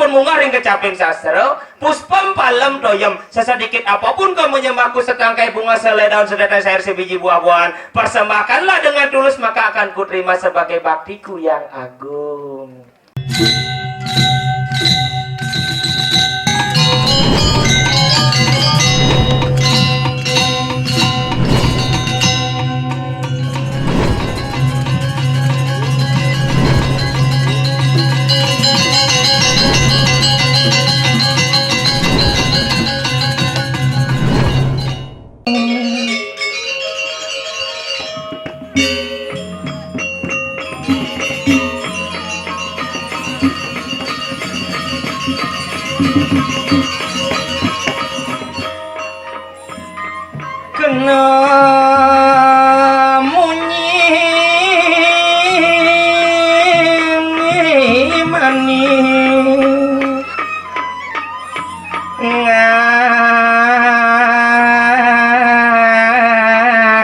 mungar yang kecaping sastra puspam palem toyem sesedikit apapun kau menyembahku setangkai bunga selai daun sedetai sayur sebiji buah-buahan persembahkanlah dengan tulus maka akan kuterima sebagai baktiku yang agung. Kena munyi mani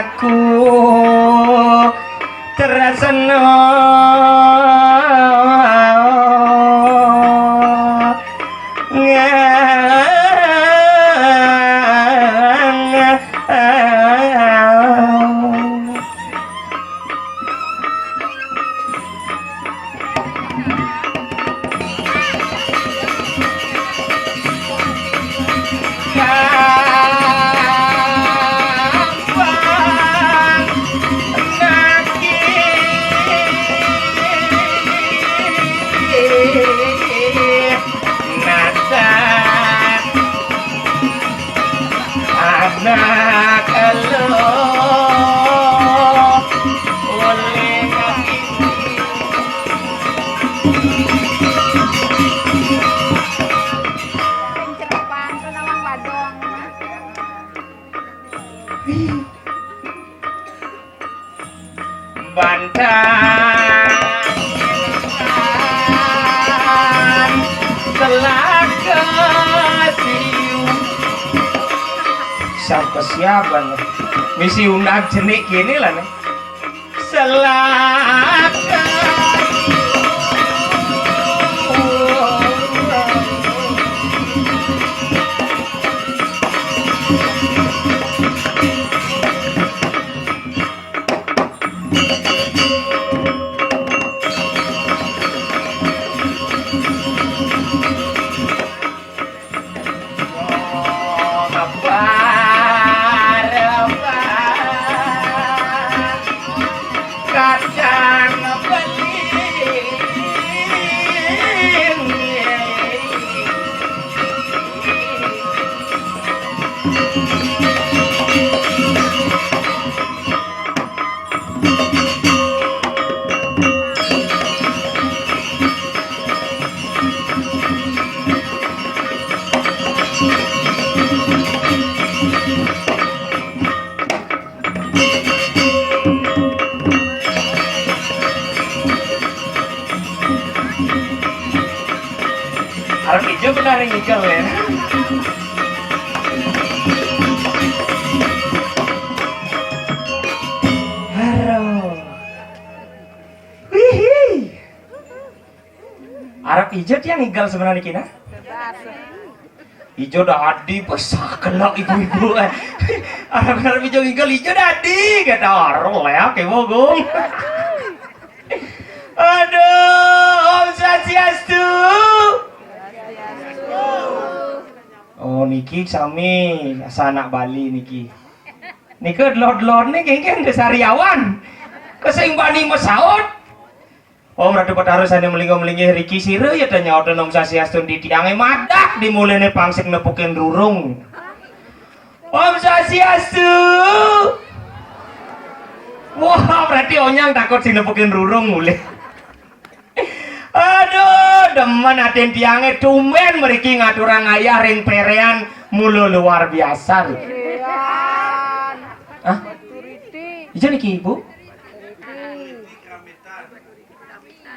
ngaku terasana anak elo oleh Pencerepan tuh nawang badong bantan telah kasium sampai siapa nih misi undang jenik gini lah nih selaka Arep ijo benar ngikel ya. Haro. Wihi. Arep ijo dia ngigal sebenarnya kina. Ijo dah adi besar kelak ibu-ibu Arep ijo ngigal ijo dah adi kata aro ya ke bogong. Aduh, Om Swastiastu. Oh niki sami anak Bali niki. Niki lord nih kengken desariawan. Keseimbani mesaut. Om rada harus ane melinggo-melinggi Riki sire ya tanya oten Om Swastiastu di tiange madak dimulene pangsik nepukin rurung. Om Swastiastu. Wah berarti onyang takut sing nepukin rurung mulai. Aduh, demen aden tiange tumben mriki ngaturang ayah ring perean mulu luar biasa. Hah? Ijo niki Ibu?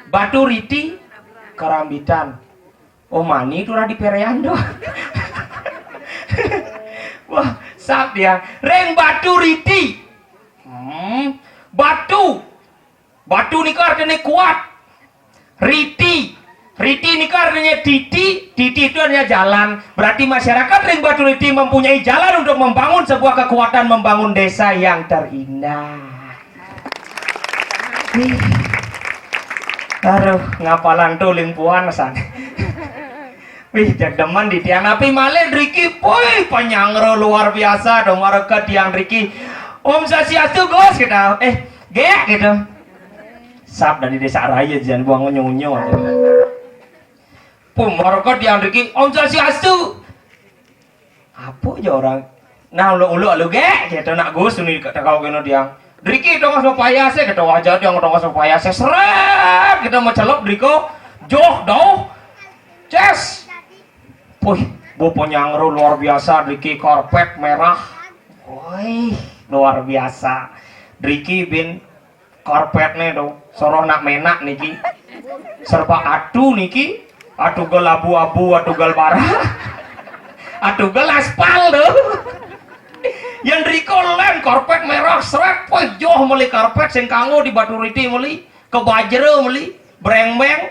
Batu Riti Kerambitan. Oh mani itu di perean doh. Wah, sap ya. Ring Batu Riti. Batu. Batu nika artine kuat. Riti Riti ini kan artinya titi itu artinya jalan. Berarti masyarakat Ring Batu Riti mempunyai jalan untuk membangun sebuah kekuatan, membangun desa yang terindah. Aduh, ngapalan tuh limpuan san. Wih, demen di tiang api malen Riki, boy, penyangro luar biasa dong warga tiang Riki. Om Sasiatu gos kita, gek gitu. Sap dari desa raya jangan buang nyonyo. Warga tiang Riki, Om Sasiatu. Apa aja orang? Nah, lu gek gitu nak gos ini kata kau kena tiang. Riki dong supaya saya kita wajah yang dong supaya saya seret kita mau celok Riko joh doh ces wih bopo nyangro luar biasa Riki karpet merah wih luar biasa Riki bin karpetnya dong soroh nak menak niki serba adu niki adu gel abu-abu adu gel barah adu gel aspal doh yang Riko lem karpet merah seret poy joh meli karpet sing kanggo di Batu Riti meli ke Bajero meli breng-beng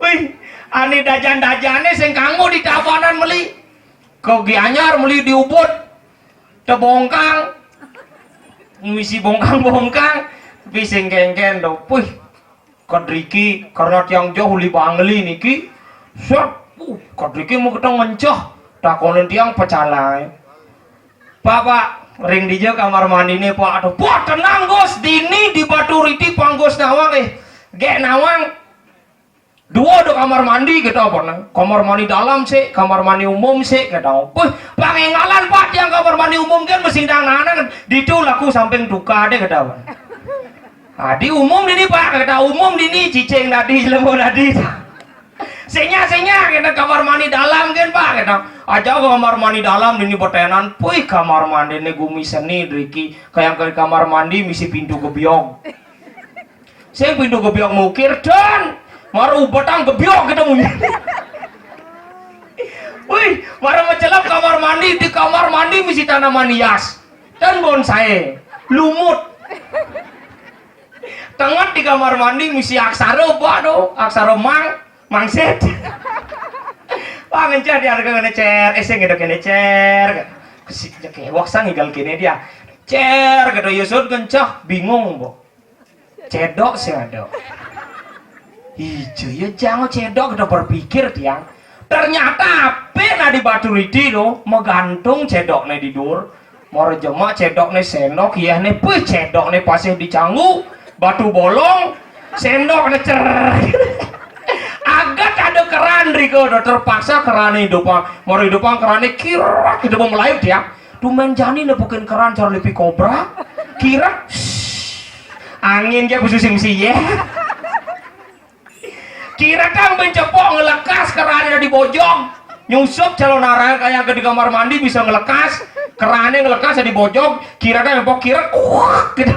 wih ani dajan-dajane sing kanggo di Tabanan meli ke Gianyar meli di Ubud te bongkang misi bongkang-bongkang tapi sing geng-geng do puih Kadriki karena tiang jauh li bangli niki set Kadriki mau ketong mencah takonin tiang pecalai Pak ring di kamar mandi ini Pak aduh Pak tenang Gos dini di Batu Riti panggos nawang gek nawang dua do kamar mandi gitu apa nang kamar mandi dalam sih kamar mandi umum sih gitu pangengalan Pak tiang kamar mandi umum kan mesin dang di itu laku samping duka deh gitu di umum ini Pak kata umum ini cicing tadi lembu tadi senya kita kamar mandi dalam kan Pak kita aja ke kamar mandi dalam ini betenan puih kamar mandi ini gumi seni Riki kayak ke kamar mandi misi pintu gebyong saya pintu gebyong mukir dan maru batang gebyong kita punya wih maru mencelap kamar mandi di kamar mandi misi tanaman hias dan bonsai lumut tengah di kamar mandi misi aksara aksara mangset wah ngecer dia harga ngecer eseng gitu ngecer kesik kewak sang igal kene dia cer gitu Yusud kencah bingung bo cedok sih ada hijau ya jangan cedok gitu berpikir tiang ternyata pena di Batu Riti lo menggantung cedoknya di dur mau rejemak cedoknya senok ya nih puih cedoknya pasih dicanggu batu bolong sendok ngecer agak ada keran Riko udah terpaksa keran hidupang mau hidupang kerannya kira hidup melayut ya tuh main jani nepukin keran cara lebih kobra kira angin dia khusus misi ya kira kan mencepok ngelekas kerannya di bojong nyusup calon arah kayak di kamar mandi bisa ngelekas kerannya ngelekas di bojong kira kan ngepok kira gitu.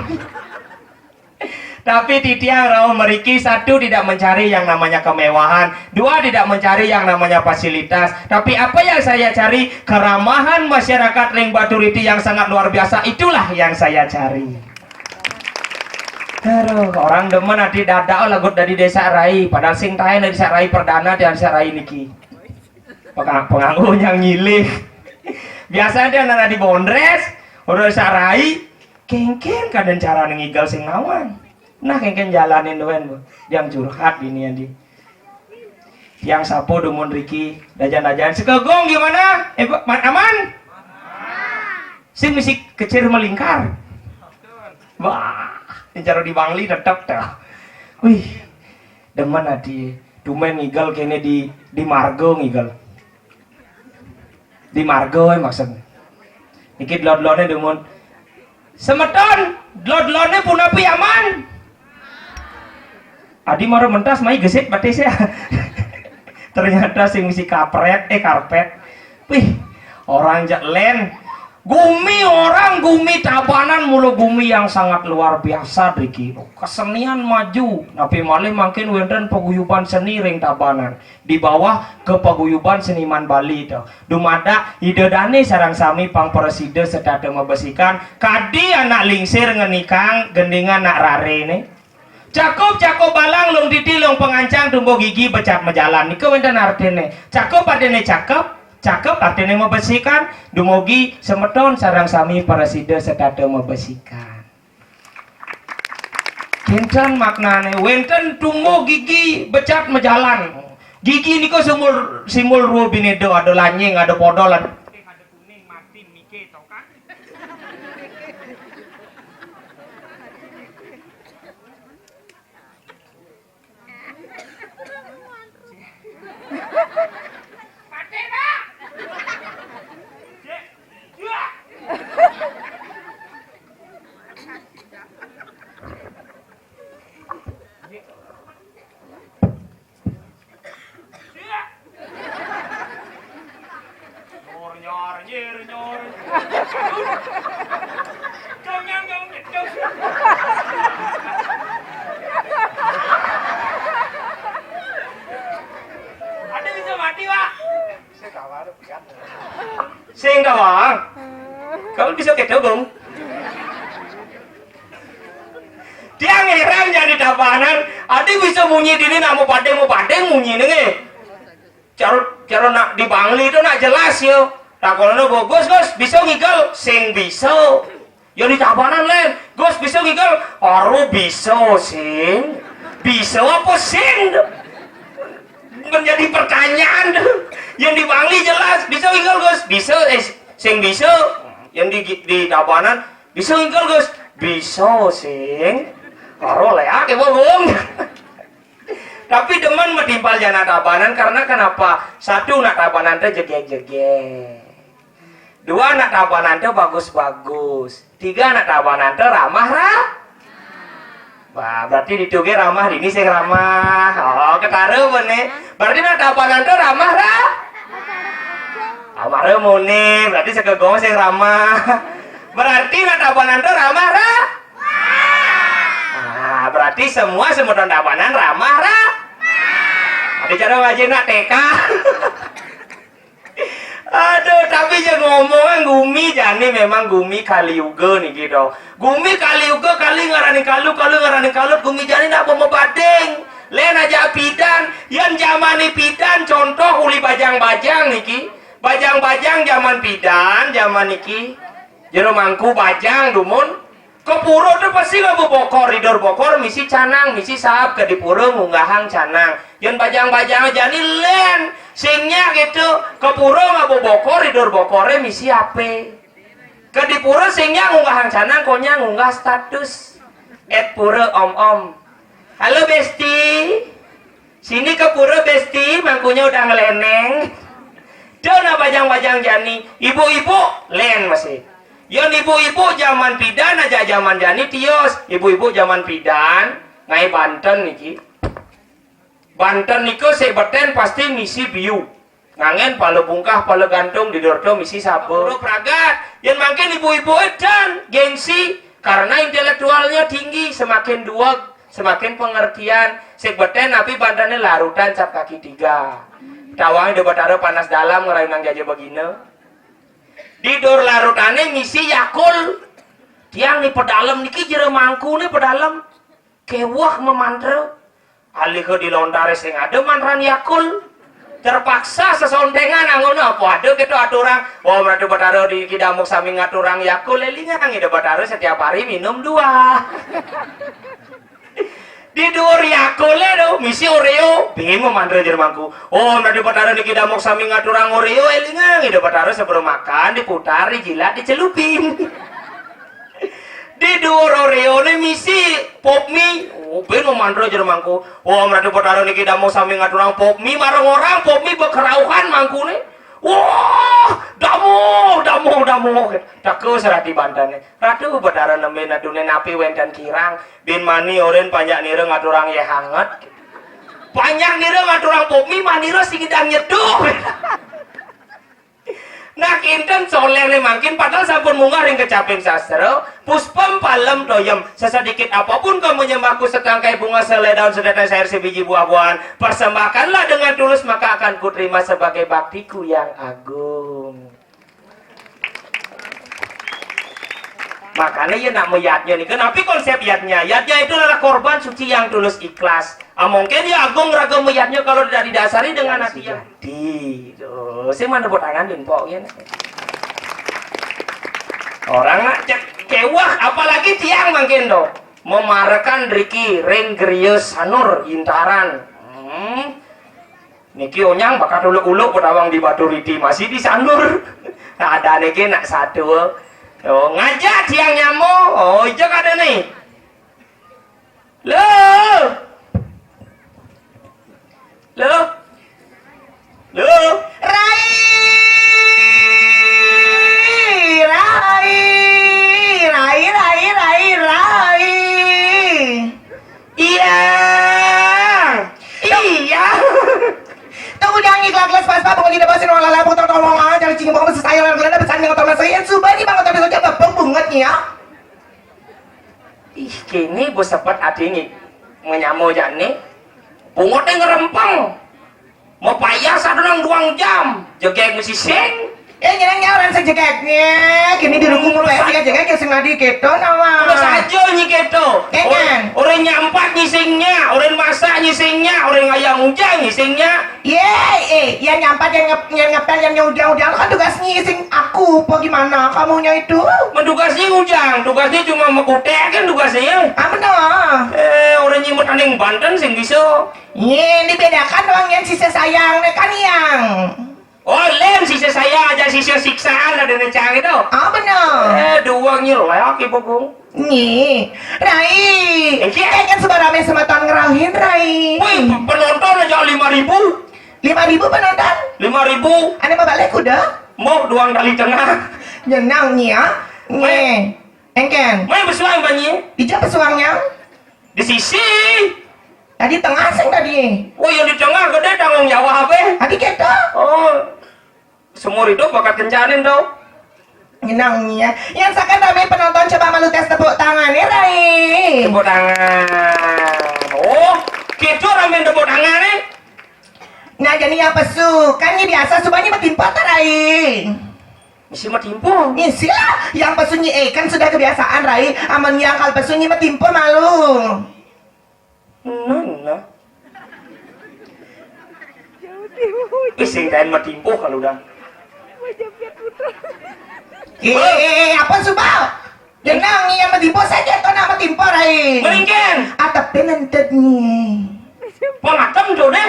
Tapi titiang rau meriki satu tidak mencari yang namanya kemewahan, dua tidak mencari yang namanya fasilitas. Tapi apa yang saya cari keramahan masyarakat Ring Batu Riti yang sangat luar biasa itulah yang saya cari. Aduh, orang demen adi dadak lagut dari desa Rai, padahal sing tae dari desa Rai perdana di desa Rai niki. Penganggu yang nyilih. Biasanya dia nana di Bondres, udah desa Rai, kengken kadang cara ngigal sing nawang. Nah kengken jalanin doang bu, yang curhat ini yang di, yang sapo dumun Riki, dajan sekegong gimana? Aman? Si misi kecil melingkar, wah, mencari di Bangli tetap dah, wih, demen adi, dumen ngigal kene di Margo ngigal, di Margo maksudnya, dikit lod-lodnya dumun, semeton, lod-lodnya pun api aman. Adi maru mentas mai gesit batis ya. Ternyata sing misi karpet. Wih, orang jatlen. Gumi Tabanan mulu gumi yang sangat luar biasa Riki. Kesenian maju, tapi malih makin wenten paguyuban seni Ring Tabanan. Di bawah ke paguyuban seniman Bali itu. Dumada idedane sarang sami pang preside sedada mebesikan kadi anak lingsir ngenikang gendingan nak rare nih. Cakup balang long ditilong pengancang tumbuh gigi becat mejalan. Niku wenten artine. Cakup artine cakep artine membersihkan. Dumugi semeton sarang sami parasida sedada membersihkan. Kinten maknane wenten tumbuh gigi becat mejalan. Gigi niku simul ruo binedo ada lanyeng ada podol ada kuning Martin Mike tau kan? Nyor. Ada bisa mati, Pak. Sing kawang. Kamu bisa ketemu. Dia ngerang jadi tabanan. Ada bisa munyi dini nak mau padeng munyi nih. Cara nak dibangli itu nak jelas yo. Nah kalau no Gus bisa ngigal sing bisa. Yo di tabanan len. Gus bisa ngigal aru bisa sing. Bisa apa sing? Menjadi pertanyaan. Yang dibangli jelas bisa ngigal Gus. Bisa sing bisa. Yang di tabanan bisa ngigal Gus. Bisa sing. Aru leak ngomong. Tapi demen metimpal jana tabanan karena kenapa? Satu nak tabanan teh jege-jege. Dua nak tabanan teh bagus-bagus. Tiga nak tabanan teh ramah. Wah, berarti dituge ramah ini sing ramah. Oh, ketaruh bener. Berarti nak tabanan teh ramah. Amare muni, berarti sekegong sing ramah. Berarti nak tabanan teh ramah. Nah, berarti semua tabanan ramah. Ada cara wajib nak TK. Aduh, tapi jangan ngomong gumi jani memang gumi kaliuga nih gitu. Gumi kaliuga kali ngarani kalut gumi jani nak mau badeng. Len aja pidan, yang zamani pidan contoh uli bajang-bajang niki. Bajang-bajang zaman pidan, zaman niki. Jero mangku bajang dumun. Ke pura tuh pasti nggak bokor, ridor bokor, misi canang, misi sahab ke di pura ngunggahang canang. Yang bajang-bajang jani len, singnya gitu. Ke pura nggak bokor, ridor bokore misi ape. Ke di pura singnya ngunggahang canang, konya ngunggah status. Pura om. Halo Besti, sini ke pura Besti, mangkunya udah ngeleneng. Dona bajang-bajang jani, ibu-ibu len masih. Yang ibu-ibu zaman pidan aja zaman jani tios. Ibu-ibu zaman pidan ngai Banten niki. Banten niku sebeten pasti misi biu. Ngangen pale bungkah pale gantung di dorto misi sapo. Pragat. Yang makin ibu-ibu edan gengsi karena intelektualnya tinggi, semakin duag, semakin pengertian. Sebeten tapi Bantennya larutan cap kaki 3. Tawang debat aro panas dalam ngerain nang jaja begini. Di dor larutane misi Yakul. Tiang nih pedalem niki jero mangku nih pedalem. Kewah memantre. Alih ke dilontare sing ada manran Yakul. Terpaksa sesondengan angon apa ada gitu aturang. Wah berarti betaro di kidamuk sami ngaturang Yakul elingan ngide betaro setiap hari minum 2. Di dua Yakule do misi Oreo bingung mandre jermangku. Oh nanti betaro di kidamuk sami ngaturang Oreo elingan ngide betaro sebelum makan diputar dijilat dicelupin. Di dua Oreo ini misi pop mie. Oh bingung mandre jermangku. Oh nanti betaro di kidamuk sami ngaturang pop mie marang orang pop mie bekerauhan mangku nih. Wah, damu. Taku serati Banten. Ratu betara nembe nadune napi wenten kirang. Bin mani oren panjang nire ngaturang ye hangat. Panjang nire ngaturang popmi maniro sigidang nyeduh. Nah kinten soler nih makin padahal sampun munggah ring kecapin sastra. Puspem palem doyem. Sesedikit apapun kamu menyembahku setangkai bunga selai daun sedetai sayur sebiji buah-buahan. Persembahkanlah dengan tulus maka akan kuterima sebagai baktiku yang agung. Makanya ya nak yatnya nih. Kenapa konsep yatnya? Yatnya itu adalah korban suci yang tulus ikhlas. Mungkin ya agung ragam yatnya kalau tidak didasari dengan hati yang saya mana buat tangan pok ya. Orang nak kewah apalagi tiang makin do memarakan Riki Renggrius Sanur Intaran. Niki onyang bakal uluk-uluk pedawang di Batu Riti masih di Sanur. Nah, ada niki nak satu. Oh, ngajak tiang nyamu. Oh, ijak ada nih. Lo. Rai. Iya. Tunggu jangan ikhlas pas-pas pokoknya tidak bosan olah lampu tolong aja cari cinggung banget saya yang kalian pesan yang otomatis saya subah di banget tapi saja bapak bungetnya. Ih, kini bos sempat adingi menyamu jani. Bungotnya ngerempeng. Mau payah sadurang 2 jam. Jegek mesti sing. Nyerangnya orang sejegaknya kini dirukung mulu ya sih jegak yang sengaja keto nama Udah saja nyi keto. Kenyan. Orang nyampak nyisingnya, orang masak nyisingnya, orang ayam ujang nyisingnya. yang nyampat yang ngepel yang nyudang kan tugas nyising aku apa gimana kamunya itu Mendugasnya ujang, tugasnya cuma mekutek kan tugasnya. apa noh Orang nyimut aning Banten sing bisa. dibedakan doang yang sisa sayang kan yang Oh, lem sisa saya aja sisa siksaan ada necang itu. apa noh Dua nyelek ibu kung. Rai kan sebarame semeton ngerahin Rai Wih, penonton aja 5.000. 5.000 penonton 5.000. ada mau balik udah Mau doang kali tengah. jenang engken Main bersuang banyi. di jam pesuangnya Di sisi. tadi tengah sing tadi Oh, yang di tengah gede tanggung jawab apa? tadi kita Oh, semua itu bakat kencanin tau. nyenangnya yang sekarang ramai penonton coba malu tes tepuk tangan ya Rai Tepuk tangan. Oh, gitu ramen tepuk tangan nih. nah jadi yang pesu kan ini biasa subahnya bertimpa tak Rai Mesti mah timpo. ngisi lah yang pesunyi kan sudah kebiasaan Rai aman yang kal pesunyi bertimpa malu Nah. Ising dan mah timpo kalau udah. apa subah jenang yang bertimpa saja tuh nama timpa Rai Meringken. atap penentet nih Pengatem tuh deh.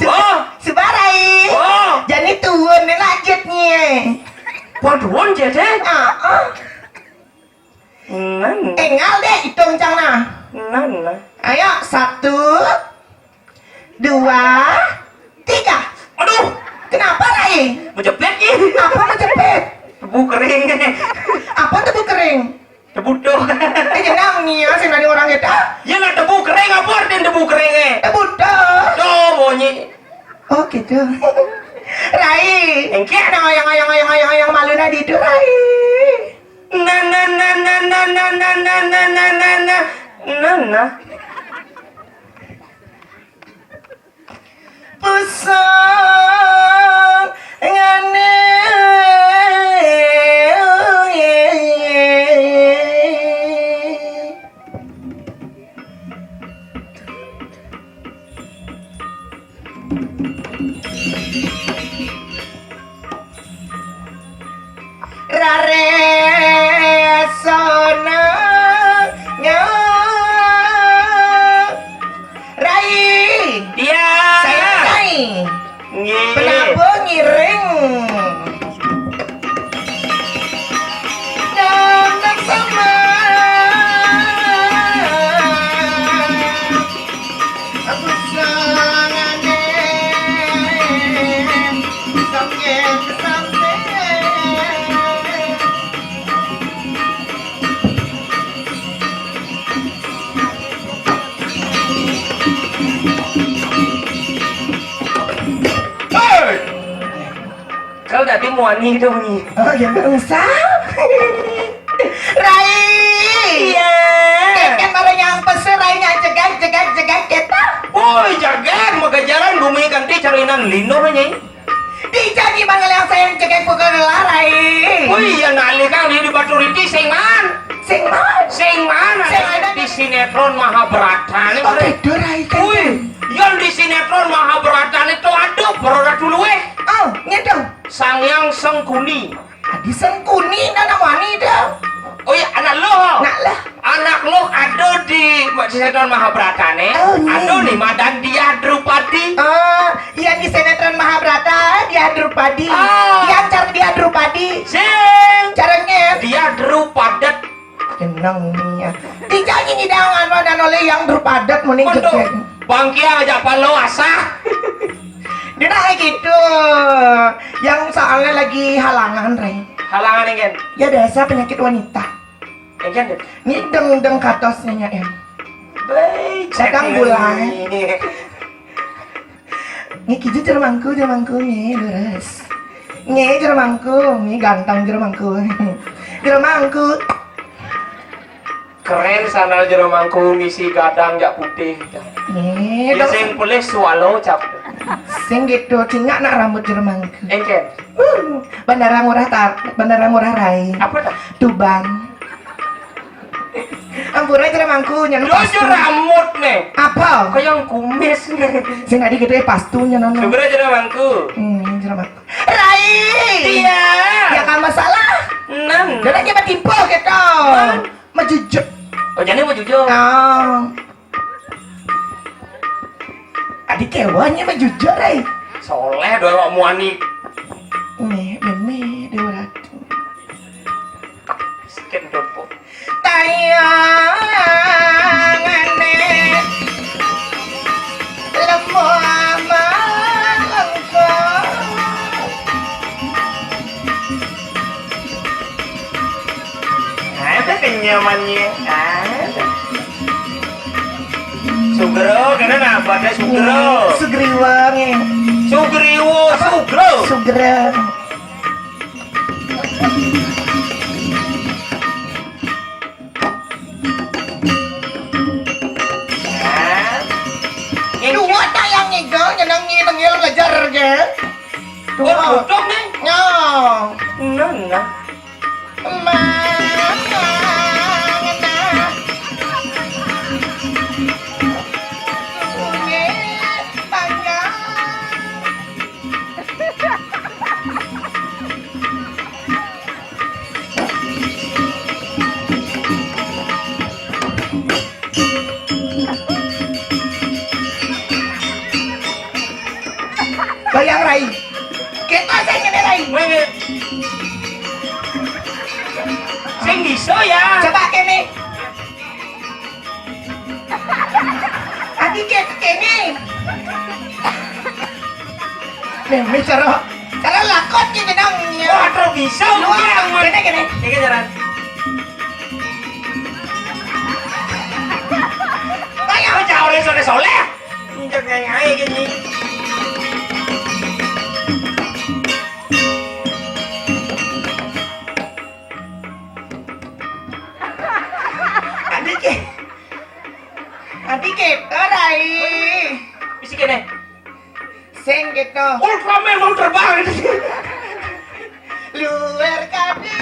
Oh. subah Rai Oh. jadi turun lanjutnya Waduh, jadi. engal deh hitung cang nah ayo 1 2 3 Aduh, kenapa Rai menjepit nih. apa menjepit Tebu kering. apa tebu kering Tebu dong. jenang nih ya sing dari orang kita Ya nggak tebu kering apa artinya tebu kering tebu dah Tuh bunyi. oh gitu Rai Engke. ayang malu nadi itu Rai Nah. pusang ngane rare sona Rai Iya. saya Rai Nggih. penabu ngiring dan sama aku sangane sampai Kau tadi muani itu nih. oh ya nggak usah Rai Iya. kan kalau yang pesen Rai nya cegat kita Woi, jaga mau jalan bumi ganti carinan lino nih. Dijanji mangal yang sayang cekek pukul larai. Oh iya nali kang di Batu Riti sing man. Sing man. Sing man ada di sinetron Mahabharata nih. Oke, dorai kan. Wih, yang di sinetron Mahabharata itu aduh beroda dulu Oh, nyedong. Sangyang Sengkuni. Adi Sengkuni dan wani dah. Oh iya anak lo. Nak lah. Anak lo ada di sinetron Mahabharata nih. Oh, nih. Ada nih Madan dia Drupadi. Yang di sinetron Mahabharata dia Drupadi. Yang cara dia Drupadi. Sing. Caranya Dia Drupadat. tenang nih ya. Dijanji nih dangan dan oleh yang Drupadat mending Untuk cekek. bangkia aja palo asah. Dia kayak gitu. Yang soalnya lagi halangan, Ray. Halangan ini kan. Ya biasa penyakit wanita. Ini kan. Ini deng katosnya ya. Baik. Sedang bulan. Ini kiju jermangku nih lurus. Ini jermangku, ini ganteng jermangku. Jermangku. Keren sana jermangku ngisi gadang jak putih. Nih, Dia sing boleh swallow cap. sing gitu, cingak nak rambut jermangku. Engken. Bandara murah Rai. Apa dah? Tuban. Ampura jermangku nyen Dojo rambut nih. Apa? Kayak kumis nih. Sing tadi gede pastunya nono. Sebenarnya jermangku. Jermangku. Rai. Iya. Ya kan masalah. Nan. Dan aja tipe gitu. Majujuk. Oh jadi mau jujur. Adik kewanya majujur Rai. Soleh doang mau ani. Meme dewaratu. Skin dopo. Tayangane lemu amalengko. Ada kenyamannya. Ada. Sugro, kena apa ada Sugro? Sugriwange. Sugriwo, Sugro. Sugra. Dua tayang ngigel, nyenang ngil ngejar ke. Dua butuh nih. Nyong. Nana. Bayang Rai. Kita saya ngene Rai. Sing iso ya. Coba kene. Adi kene. Nih, cara lakot ki jenang. Wah, terus bisa lu yang mana? Kene. Ini jalan. Bayang. Apa jauh dari soleh? Jangan ngai gini. Adik kita Rai. Bisi kene. Sing gitu. Ultraman mau terbang. Luar kabeh.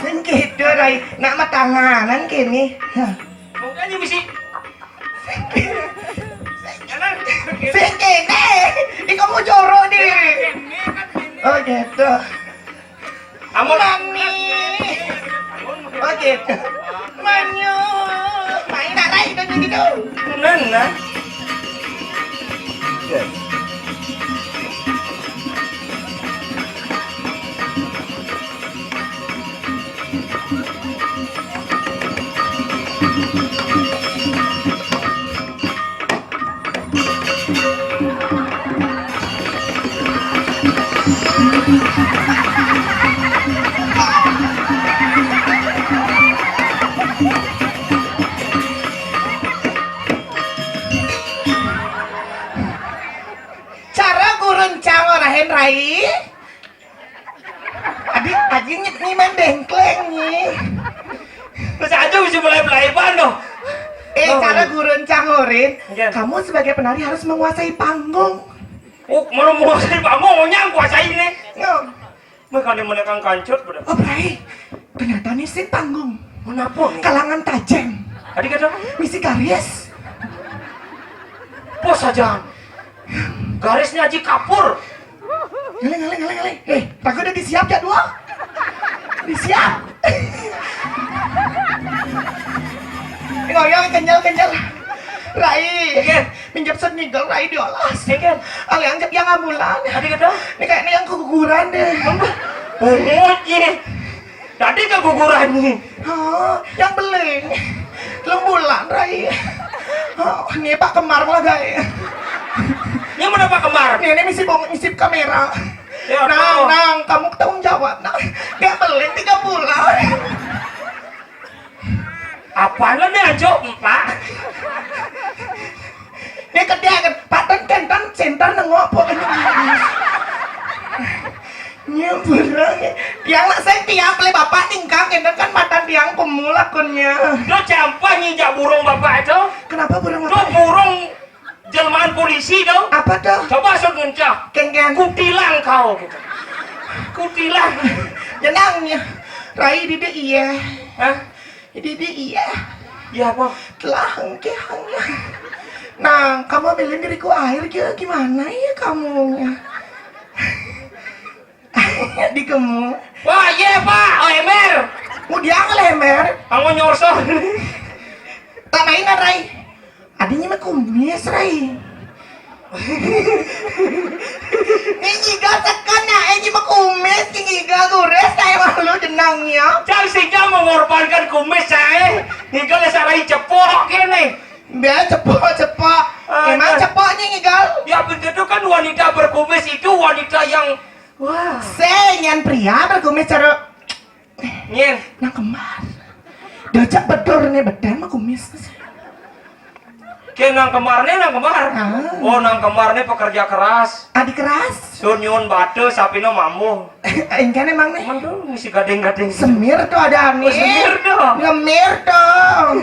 Sing gitu Rai. Nak matanganan kene. Mungkin bisi. Sing kene. Di kamu joro di. Oh gitu. Amun Mami. Oh gitu. Manyo. Main nak Rai itu gitu. nana. marahin Rai. Adik ni main dengkleng nih. Terus aja bisa mulai dong. Cara gurun cangorin, Iya. kamu sebagai penari harus menguasai panggung. Mana menguasai panggung, yang kuasai ini. Ngom. Mereka nih menekan kancut bener. Oh Bray, ternyata nih sih panggung. Kenapa nih? Kalangan tajam, Adik kata, misi garis. pos saja. Garisnya Haji Kapur. Ngaleng. Ragu udah disiap ya dua? Disiap. Ngoyong kenyal. Rai, Iya. minjam senigel Rai diolas. Iya. Ali anjep yang ambulan. Adik kata, Ini kayaknya yang keguguran deh. Moji. Tadi keguguran nih. Oh, yang beling. Lembulan Rai. Oh, ini Pak Kemar lah guys. Ini mana Pak Kemar? Ini misip kamera. Ya, Nang, kamu tanggung jawab. Nang, gak beling 3 bulan. Apaan lo nih Anjo? Pak? Ini kedai paten kentan center nengok pokoknya. Nyebrang. Tiang nak saya tiap le bapak tingkang kentan kan matan tiang pemulakunnya. Lo campur nginjak burung bapak itu? Kenapa burung Lo bapak? burung jelmaan polisi dong? Apa tuh? Coba asal ngencah. Kengken. Kutilang kau gitu. Kutilang. Jenangnya. Rai dide iya. Hah? Dide iya. Ya apa? Telah hangke. Nah, kamu ambilin diriku air gimana ya kamunya? Di kamu. Wah iya Pak, OMR. Mau dia ngelemer. Kamu nyorsor. Tak mainan Rai. Adinya mah kumis Rai. Ngiga tekan ya, ini mah kumis, ngiga gures saya malu jenangnya. Cang sehingga mengorbankan kumis saya. Ngigal sarai cepok gini. Biar cepok. Emang cepoknya ngigal? Ya begitu kan wanita berkumis itu wanita yang wah. Senyan pria berkumis cara Nyen. nang kemar. Dajak bedor nih bedan mah kumis. Ke nang kemar. Ah. Oh nang kemar nih pekerja keras. Adik keras. Sunyun batu sapino mambu. Engkan emang nih. Emang tuh misi gading-gading. Semir tuh ada nih. Oh, semir dong. Ngemir dong.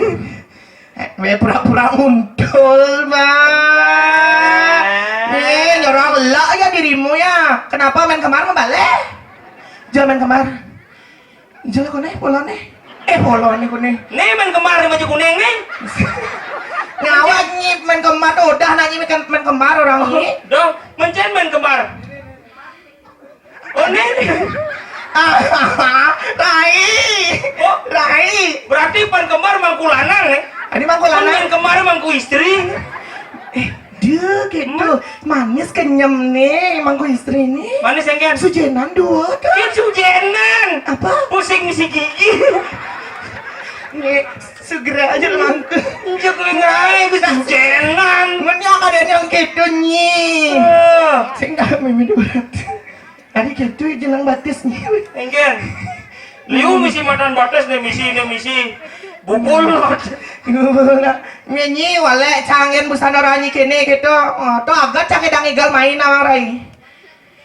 Pura-pura untul mah. Nih nyorong lo ya dirimu ya. Kenapa main kemar membalik? Jangan main kemar. Jangan kone polone. Polone kone. Nih main kemar nih baju kuning nih. Ngawak nyip main kemar udah nanya main kemar orang ini. Dong, mencen main kemar. Oh nih. Rai. Rai. Berarti pan kemar mangku lanang nih. Ini mangku Pan lanang. main kemar mangku istri. Dia gitu. Manis kenyam nih mangku istri nih. Manis yang kan? Sujenan dua kan? Kan sujenan. Apa? Pusing misi gigi. Nih, segera aja mangku. Injak lengai, gue sujenan. Menyak ada yang gitu nih. Saya nggak mimpi berat. Tadi gitu jenang batis nih. Engken. Liu misi matan batas nih misi. Bubul. Nyanyi wale cangen busana ranyi kene gitu. Tuh agak cangen dang igal main awang rai.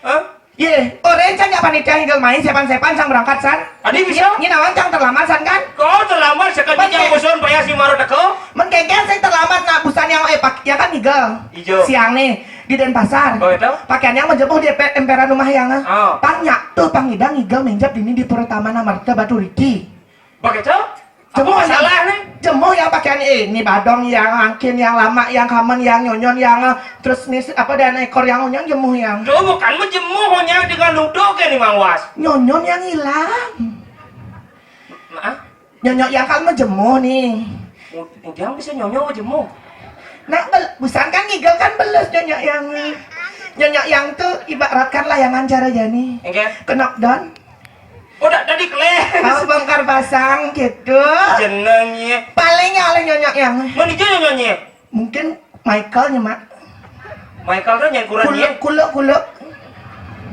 Hah? Ye, orang can panitia igal main sepan sang berangkat san. Adi bisa? Ini nawang cang terlambat san kan? Kau terlambat sekali yang bosan bayar si Maro teko. Mengkengken saya terlambat nak busan yang ya kan igal. Ijo. Siang nih di Denpasar. Oh itu? Pakaiannya menjemput di emperan rumah yang Oh. Panyak tuh pangidang igal menjap dini di Pertamana Marta Batu Riki. Begitu? Apa Jemuh masalah nih? Jemuh yang pakaian ini badong yang angkin yang lama yang kamen yang nyonyon yang terus nih apa dan ekor yang nyonyon jemuh yang Tuh bukan menjemuhnya dengan luduk ya nih Mang Was. nyonyon yang hilang. Maaf? Nyonyon yang kan menjemuh nih. Jangan bisa nyonyo jemuh. Nah, busan kan ngigel kan beles nyonyon yang tuh ibaratkan layangan cara jani. Engken? Kenok down. Udah tadi keles. Mau bongkar pasang gitu. Jenengnya. Palingnya oleh nyonyon yang Manijo nyonyonya. mungkin Michaelnya mak. Michael tuh yang kurang dia. Kulo.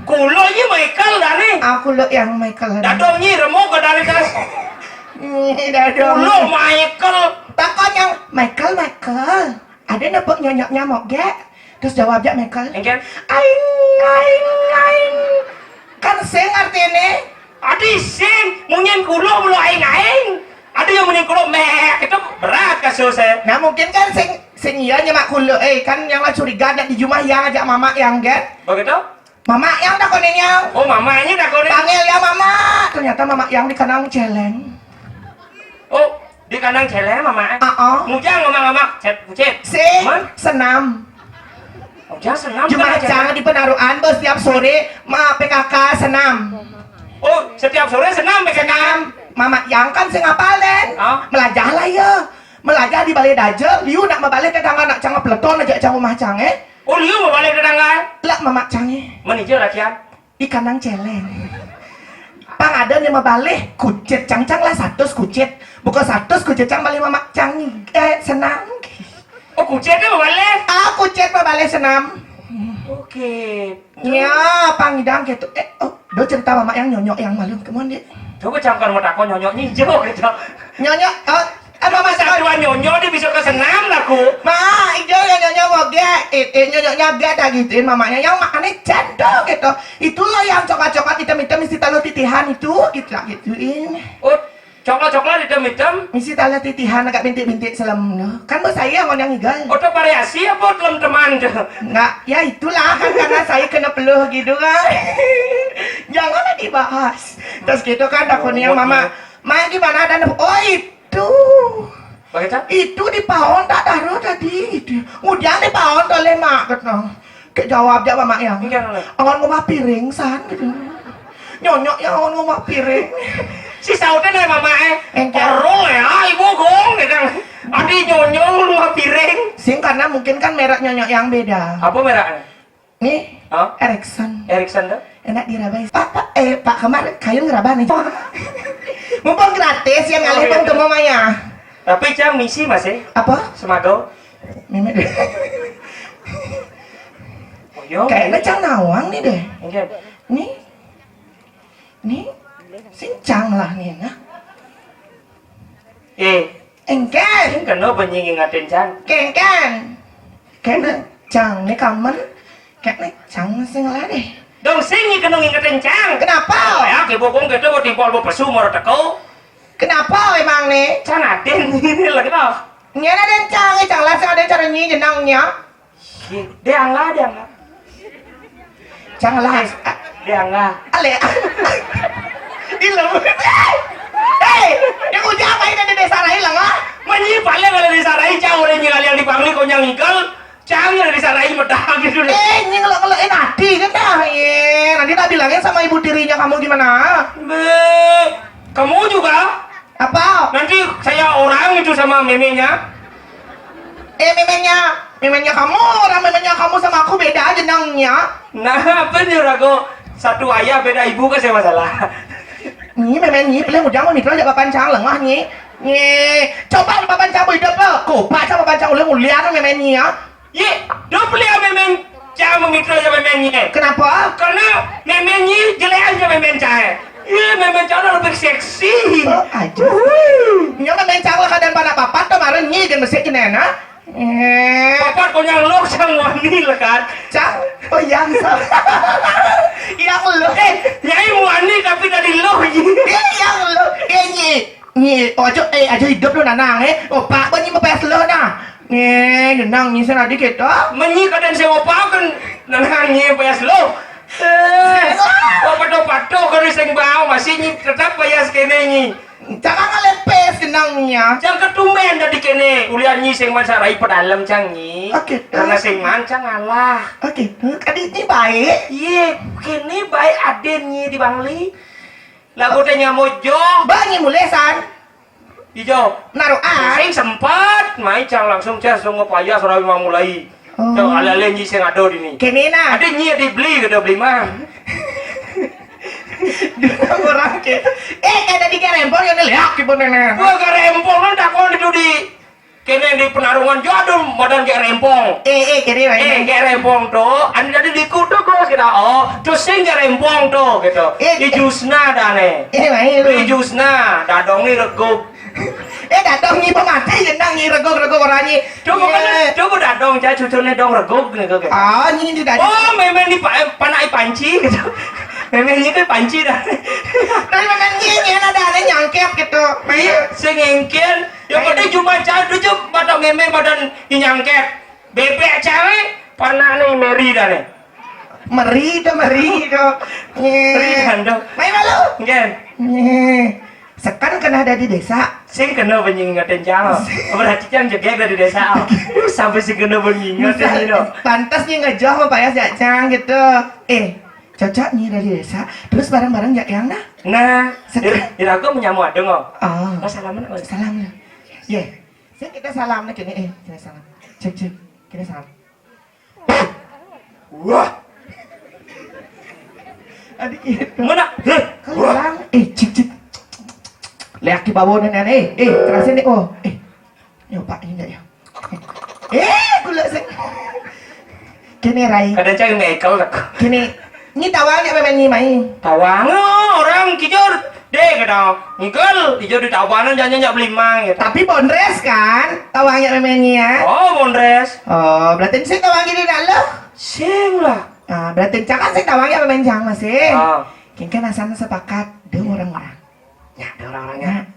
Kulonya Michael dah nih. Aku lo yang Michael. Dadongnya remuk ke dari tas. Dadong. Kulo Michael. Takon yang Michael. Ada nepok nyonyoknya mau gak? Terus jawabnya Michael. Engken. Aing. Kan sing artinya. Adi sing munyin kulo mulo aing. Ada yang munyin kulo mek. Itu berat kasusnya. Nah mungkin kan sing iya nyemak kulo. Kan yang lah curiga ada di Jumah yang ajak mama yang kan. Begitu? Mama yang dakonin yang. Oh mamanya dakonin. Panggil ya mama. Ternyata mama yang di kanang celeng. Oh di kandang celeng mama. Mujang ngomong-ngomong cet. Sing senam. Mujang senam. Jumlah jangan di penaruhan bos setiap sore PKK senam. Oh setiap sore senam Senam. Mama yang kan sing ngapalen. Melajah lah ya. Melajah di balai daje. Liu nak membalik tetangga nak canggah peleton aja jauh rumah canggih. Oh liu mau balik tetangga? Lah mama canggih. Menijau latihan. Di kandang celeng. Pang ada yang membalik kucit cang lah 100 kucit. Bukan 100 kucit cang balik mama canggih. Senam. Oh kucitnya mau balik? Kucit membalik senam. Oke. Ya pangidang gitu. Do cerita mama yang nyonyok yang malu. Kemana dia? Coba camkan mau takon nyonyok nyinjau gitu. Nyonyok. Mama Satuan nyonyok dia bisa ke senam lah ku. Ma, ijo yang nyonyok moge, nyonyoknya gak ada gituin mamanya yang makannya jandol gitu. Itulah yang coklat-coklat hitam-hitam mesti taruh titihan itu, gitu lah gituin. Oh, coklat-coklat hitam-hitam? Mesti taruh titihan agak bintik-bintik selam no. Kan bos saya yang yang igal. Oh, itu variasi apa teman-teman tuh? Nggak, ya itulah kan karena saya kena peluh gitu kan. Janganlah dibahas. Terus gitu kan dakonya mama, ma gimana dan oh itu. Bagaimana? Itu di pahon tak taruh tadi itu. Kemudian di pahon oleh mak gitu. Kayak jawab mama yang. Angon ngomah piring san gitu. Nyonyok yang angon ngomah piring. Si sautnya nih mama Engkel. Korol ya ibu gong gitu. Adi nyonyok ngomah piring. Sing karena mungkin kan merek nyonyok yang beda. Apa mereknya? Nih, Erickson. Erickson tuh? Enak dirabai. Pak kemarin kayu ngeraba nih. Mumpung gratis yang ngalih pun ke mamanya. Tapi jam misi masih? Apa? Semago? Mimet deh. Oh yo. Kayaknya cang nawang nih deh. Engken. Nih, sincang lah nih nah. Engken. Engken no benyi ngingatin Cang. Kengken. Kayaknya cang nih kamen. Kayaknya cang sing lah deh. Dong sing kena ngingetin Cang. Kenapa? Ya, ke bokong gitu mau timpol mau pesu mau teko. Kenapa emang nih? Cang aden ini lagi tau. Nyana dan cang lah sing ada cara nyi jenangnya. Dia angga. Cang lah. Dia angga. Ale. Ilang. Hei, yang udah apa ini di desa lain lah nggak? Menyi paling kalau disarai Cang udah nyingali yang dipangli kau yang ngikal. Cang udah disarai medang gitu. Ini ngelak-ngelakin hati kan dah. Nanti tak bilangin sama ibu tirinya kamu gimana? Kamu juga? Apa? Nanti saya orang itu sama memenya. Memenya kamu, orang memenya kamu sama aku beda jenangnya. Nah, bener aku. Satu ayah beda ibu kan saya masalah. Nih memenya, pilih udah mau mikro aja papan cang lengah nih. Coba papan cang hidup lo. Kopak sama papan cang udah mulia memenya. Ye, do beli memen cah memikro aja memenya. Kenapa? Karena memenyi jelek aja memen cah. Iya, memen cah lebih seksi. Oh, aja. Nya memen cang lah kadang pada papat kemarin nyi dan mesik jenena. Papat kau yang lo cang wani lah kan. Cang, oh yang sama. Yang lo. Nyai wani tapi dari lo. Yang lo. Nyi, oh aja hidup lo nanang Oh pak, banyi mepes lo nah. Jenang nyi sana dikit oh. Menyi kadang saya opa kan nanangnya payas lo. Pato kalau sing bau masih nyi tetap payas kene nyi. Jangan ngalepes jenangnya. Jang ketumen dari kene ulian nyi sing mansarai pedalem Cang nyi. Oke. Karena sing mancang ngalah. Oke, kadit ini baik. Iya, kene baik aden nyi di Bangli. Lagu tanya mojo. Banyi mulesan. Ijo. Naruhan. Sing sempat, main Cang langsung cah sungguh payah surawi mau mulai. Cang ala-ala nyi sing ado dini. Kene nah. Ada nyi dibeli kada beli mah. Dua orang ke. Ada di Rempong yang lihat di bener. Gua ke Rempong kan takon itu di kene di penarungan jodoh badan ke Rempong. Kene wae. Ke Rempong tuh, anda jadi di kudu kok kita terus sing ke Rempong tuh gitu. Di jusna dane. Ini wae lu. Di jusna, dadongi rego Datang nyi pemati jenang nyi regok orang nyi. Coba datang cah cucurnya dong reguk nih kok. Ah nyi di datang. Oh, memang di panai panci gitu. Memang ini kan panci dah. Tapi makan nyi ada nyangkep gitu. Iya, sengengken. Yang penting cuma cah tu cuma badan memang badan nyangkep. Bebek cewek panah nih meri dah nih. Meri do. Meri dah. Mai malu. Kan? Sekan kena ada di desa. Sing kena pengingatin jauh. Berarti kan jegek dari desa. Sampai si kena pengingatin itu. Pantasnya ngejauh Pak ya Jacang gitu. Cocok nih dari desa. Terus bareng-bareng jak yang dah. Nah, aku menyamu ada nggak? Oh. Salaman apa? Salam lah. Saya kita salam lah kini. Kita salam. Cek. Kita salam. Wah. Adik itu. Mana? Kelang. Cek. Lihat di bawah nenek. Kerasin nih. Yo Pak ini enggak ya? Gula sih. Kini Rai. Kadang cang mekel tak. Kini. Ini tawang ya memang ni mai. Tawang orang kijur. Deh kadang. Nikol kijur di tawanan jangan beli mang gitu. Tapi bondres kan? Tawang ya memang ni ya. Oh, bondres. Oh, berarti saya tawang ini dalam. Sing lah. Berarti cakap saya tawang ya memang jang masih. Kini kan asal sepakat dua orang-orang. Ya, ada orang-orangnya.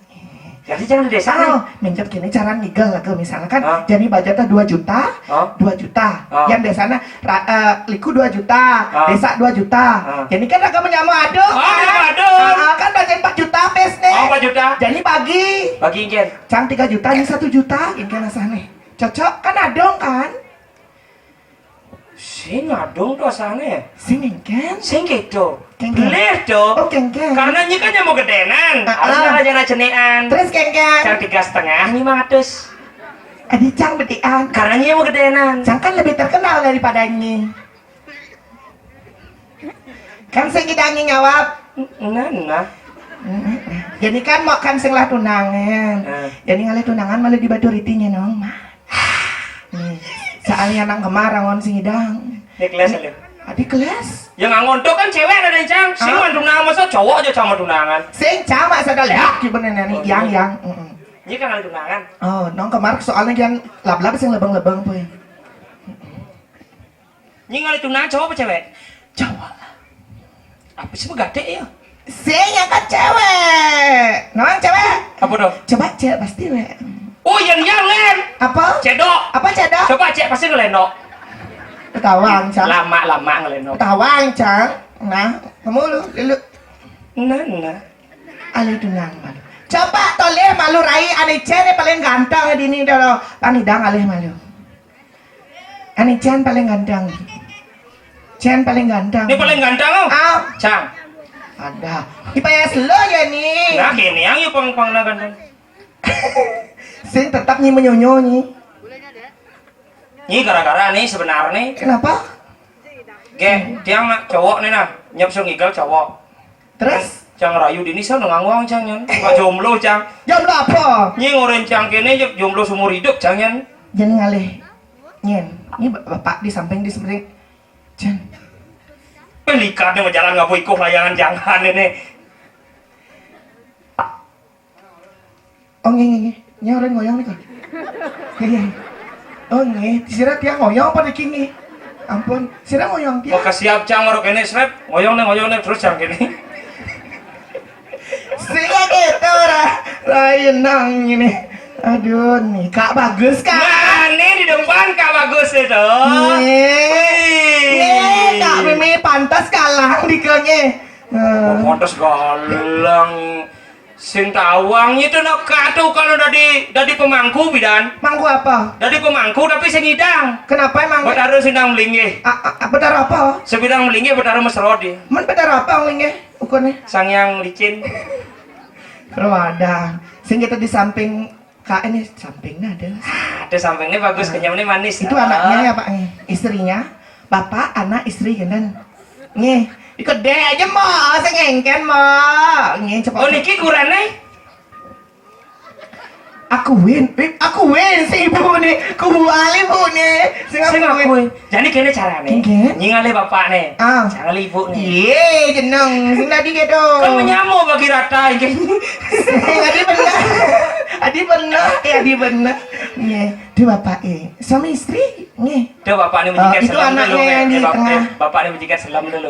Jadi jangan di desa. Mencet gini cara ngigel lah misalnya kan. Jadi budgetnya 2 juta. 2 juta. Yang desanya liku 2 juta. Desa 2 juta. Jadi kan agak menyamu aduk. Kan budget 4 juta pes nih. 4 juta. Jadi bagi ingin. Cang 3 juta ini 1 juta. Ini kan asal nih. Cocok kan adong kan. Sing adong tuh asalnya. Sing kan. Sing gitu. Kengkeng. Boleh tuh. Oh kengkeng. Karena ini kan yang mau gedenan. Harusnya aja cenean. Terus kengkeng. Cang 3,5 ini 500. Adi cang betian. Karena ini mau gedenan. Cang kan lebih terkenal daripada ini. Kan sing kita ngawap. Nah. Jadi kan mau kan sing lah tunangan. Jadi ngalih tunangan malah di batu ritinya nong mah. Soalnya nang kemarang on sing hidang. Di kelas lu. Adik kelas. Yang ngangon tuh kan cewek ada yang cang. Sing tunangan masa cowok aja sama tunangan. Sing cama sadar ya gimana nih yang. Ini kan ada tunangan. Oh, nong kemarin soalnya kan lab-lab sing lebeng-lebeng puy. Ini ngalih tunangan cowok apa cewek? Cowok. Apa sih begade ya? Sing yang kan cewek. Nong cewek. Apa dong? Coba cewek pasti we. Oh yang len. Apa? Cedok. Apa cedok? Coba cek pasti ngelenok. Ketawang cang. Lama ngelenok. Ketawang cang. Nah, kamu lu. Nah. Ali tunangan. Coba toleh malu Rai Anicen paling ganteng di ini dulu. Panidang alih malu. Anicen paling ganteng. Cen paling ganteng. Ini paling ganteng oh? Cang. Ada. IPS lo ya nih. Nah kini yang yuk pang na ganteng. Sing tetap nyi menyonyo nyi. Ini gara-gara nih sebenarnya. Kenapa? Tiang nak cowok nih nah. Nyepsung igal cowok. Terus? Cang rayu dini saya ngangwang cang nyan. Pak jomblo cang. Jomblo apa? Nyi ngoren cang kene jomblo seumur hidup cang nyan. Jadi ngalih. Nyen. Ini bapak di samping di sebelah. Jan. Pelikatnya mau jalan nggak ikut layangan jangan ini. Oh nge. Nya orang ngoyong nih kok. Nge. Oh nge. Sira tiang ngoyong apa dikini? Ampun. Sira ngoyong tiang. Mau kesiap cang ngorok ini srep. Ngoyong nih terus cang kene. Sira gitu lain nang ini. Aduh nih kak bagus kak. Nah ini di depan kak bagus itu. Kak Mimi pantas kalah di kenye. Pantas galang. Sing tawang itu nak katu kalau dari pemangku bidan. Mangku apa? Dari pemangku tapi sing hidang. Kenapa emang? Betara sindang melingge. Betara apa? Sebidang melingge betara mesrodi. Men betara apa melingge? Ukurnya? Sang yang licin. Kalau ada, sing kita di samping kak ini sampingnya ada. Ada sampingnya bagus, kenyamnya manis. Itu anaknya ya pak, istrinya, bapak, anak, istri kan? Nih, ikut deh aja mau, sengengken mau. Nih cepat. Oh niki kurane? Aku win si ibu nih, kuali bu nih. Sing aku. Jadi kene carane. Nyingale bapak nih. Carane ibu nih. Iya, jeneng. Sing tadi gitu. Kan menyamu bagi rata iki. Tadi benar. Adi bener, adi bener. Nggih, dia bapak suami istri, nggih. Tuh bapak ini menjikat Itu selam anaknya dulu. yang di tengah. Bapak ini menjikat selam dulu.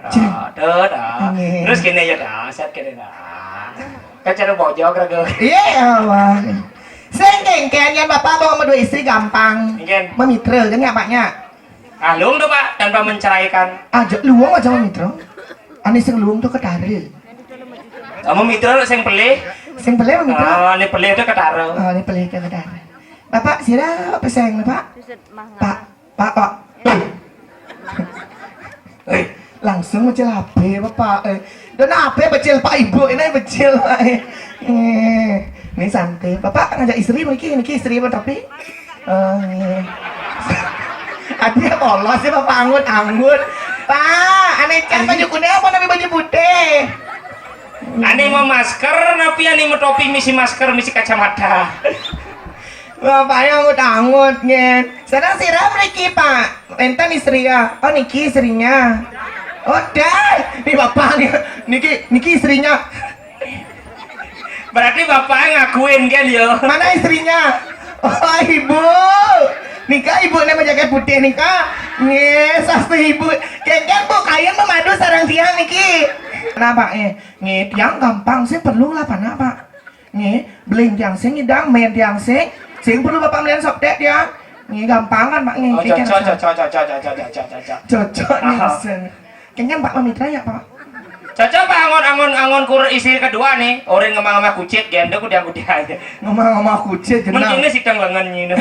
Cina. Dah. Nggih. Terus gini ya dah, set gini dah. Kacara bojok raga. Iya, Allah. Saya kengken kan bapak bawa sama dua istri gampang. Kengken. Memitra kan ya paknya. Alung tuh pak, tanpa menceraikan. Aja luang aja memitra. Ani sing luang tuh ketara. Kamu mitra lo sing pelih. Sing pelih memitra. Ini pelih itu ketara. Oh, ini pelih ke ketara. Bapak sira apa sayang Pak? Pak. Langsung becil HP bapak. Dan HP becil Pak Ibu ini becil Pak. Ini santai. Bapak ngajak istri niki istri apa tapi? Adia polos sih bapak anggut. Pak, aneh can baju kuning apa nabi baju putih? Aneh mau masker, tapi aneh mau topi misi masker, misi kacamata. Bapaknya anggut ngen. Sedang siram niki Pak. Enten istri ya. Oh niki istrinya. Oh dah. Ini bapak niki istrinya. Berarti bapak ngakuin kan yo? Mana istrinya? Oh ibu. Nikah ibu nama jaket putih nikah. Nge, sastu ibu. Kengken bu kalian memadu sarang tiang niki. Kenapa nge tiang gampang sih perlu lah pana pak. Nge beling tiang sing ngidang main tiang sing perlu bapak melihat sok dek ya. Nge gampang kan pak nge. Cocok nih sen. Kengken pak memitra ya pak. Cocok pak angon kur istri kedua nih. Orang ngomong kucit gendong udah aja. Ngomong kucit jenang. Mungkin ini sidang lengan ini.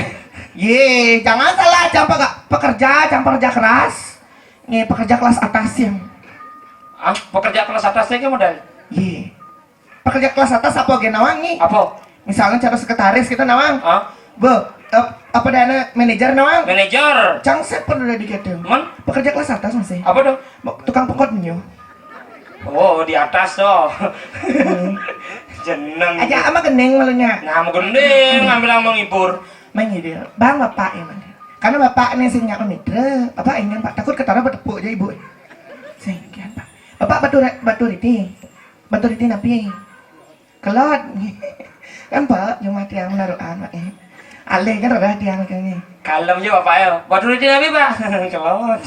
Ye, jangan salah, jangan pekerja keras. Nih, pekerja kelas atas yang. Ah, pekerja kelas atasnya ke modal? Ye. Pekerja kelas atas apa ge nawang nih? Apa? Misalnya cara sekretaris kita nawang. Ah? Apa dana manajer nawang? Manajer. Cangset perlu udah diketeng. Man? Pekerja kelas atas masih. Apa dong? Tukang pokoknya. Oh, di atas toh. Jeneng. Aja ama geneng malunya. Nah, mau gendeng, ngambil yang menghibur. Mengide, bang bapak yang mana? Karena bapak ini sing nyak mitra, bapak ingin pak takut ketara bertepuk aja ibu. Sing kian pak. Bapak batu riti napi. Kelot. Kan pak cuma tiang menaruhan pak. Alih kan udah tiang kayaknya. Kalem aja bapak ya. Batu di nabi pak. Kelot.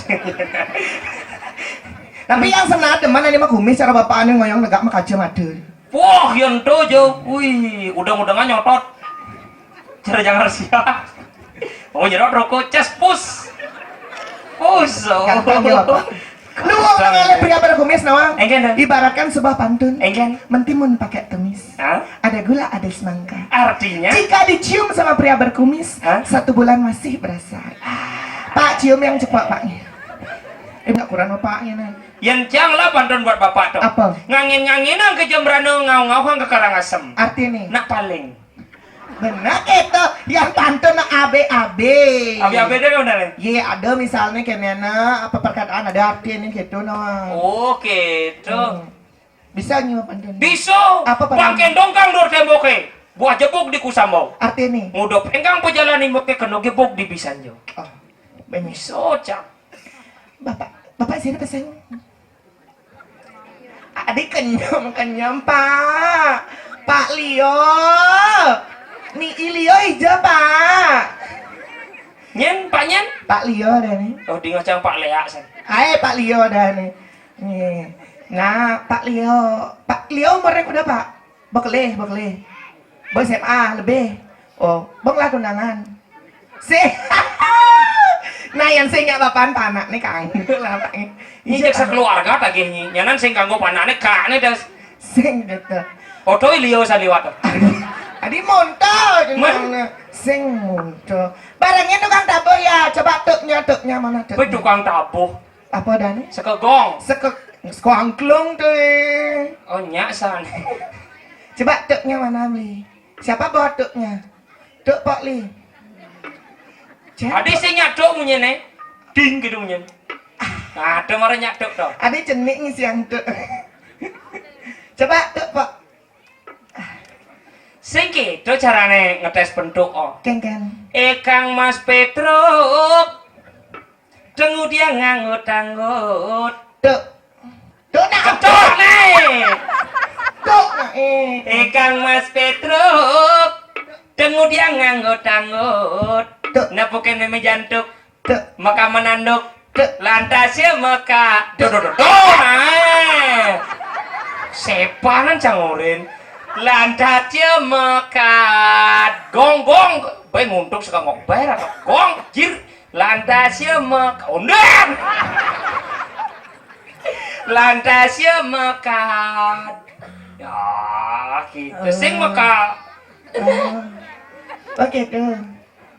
Tapi yang senat deman ini mah kumis cara bapak ini ngoyong negak mah kaca madu. Wah, yang tuh jo. Wih, udang-udangan nyotot. Cara jangan siap. Oh, nyerot rokok cas pus. Gampang ya bapak. Lu mau ngalih pria berkumis nawang? Engken. Ibaratkan sebuah pantun. Engken. Mentimun pakai tumis. Hah? Ada gula, ada semangka. Artinya? Jika dicium sama pria berkumis, Hah? 1 bulan masih berasa. Pak, cium yang cepat pak. Enggak kurang bapaknya nih. Yang cang lah pantun buat bapak tuh. Apa? Ngangin-nganginan ke Jembrano, ngau-ngau ke Karangasem. Artinya nih. Nak paling. Benar itu yang pantun AB. Abi-abi deh udah nih. Iya ada misalnya kenena apa perkataan ada artinya gitu no. Oh gitu. Bisa nyium pantun. Bisa. Apa pantun? Pakai dongkang dor temboke. Buah jebuk di kusambau. Artinya nih. Ngudop engkang pejalan moke keno gebuk di bisanjo. Oh, bener. Bisa cang. Bapak sini pesan. Adik kenyam Pak Leo. Nih Ilio hijau Pak. Nyen, Pak Nyen. Pak Leo ada nih. Oh, di ngacang Pak Lea san. Hai Pak Leo ada nih. Nih. Nah, Pak Leo umurnya udah Pak. Bekele. Bang SMA lebih. Oh, bang lah kondangan. Nah, yang sing nyak bapan panak nih Kang. Lah Pak. Ini jaksa keluarga tagih nyi. Nyanan sing kanggo panane kakne das. Sing gitu. Oto Ilio saliwat. Adi monto jenengnya. Sing monto. Barangnya tukang tabuh ya. Coba tuknya mana tuknya? Kuwi tukang tabuh. Apa dane? Sekegong. Sekangklung tuh. Oh, nyak san. Coba tuknya mana beli? Siapa bawa tuknya? Tuk Pak Li. Adi sing nyaduk munyene. Ding gitu munyen. Ada marah nyaduk to. Adi cenik ngisi yang tuk. Coba tuk Pak. Sing gitu carane ngetes bentuk oh. Ken. Kang Mas Petruk. Dengu dia nganggut-anggut. Tuk nak Ketok nih. tuk nak Kang Mas Petruk. Dengu dia nganggut tanggut. Napukin meme jantuk. Maka menanduk. Lantasnya maka. Sepanan cangurin. Lantasnya maka. Gong. Baik nguntuk suka ngokber atau gong. Jir. Lantasnya maka. Undang. Lantasnya maka. Ya, gitu. Sing maka. Oke tuh.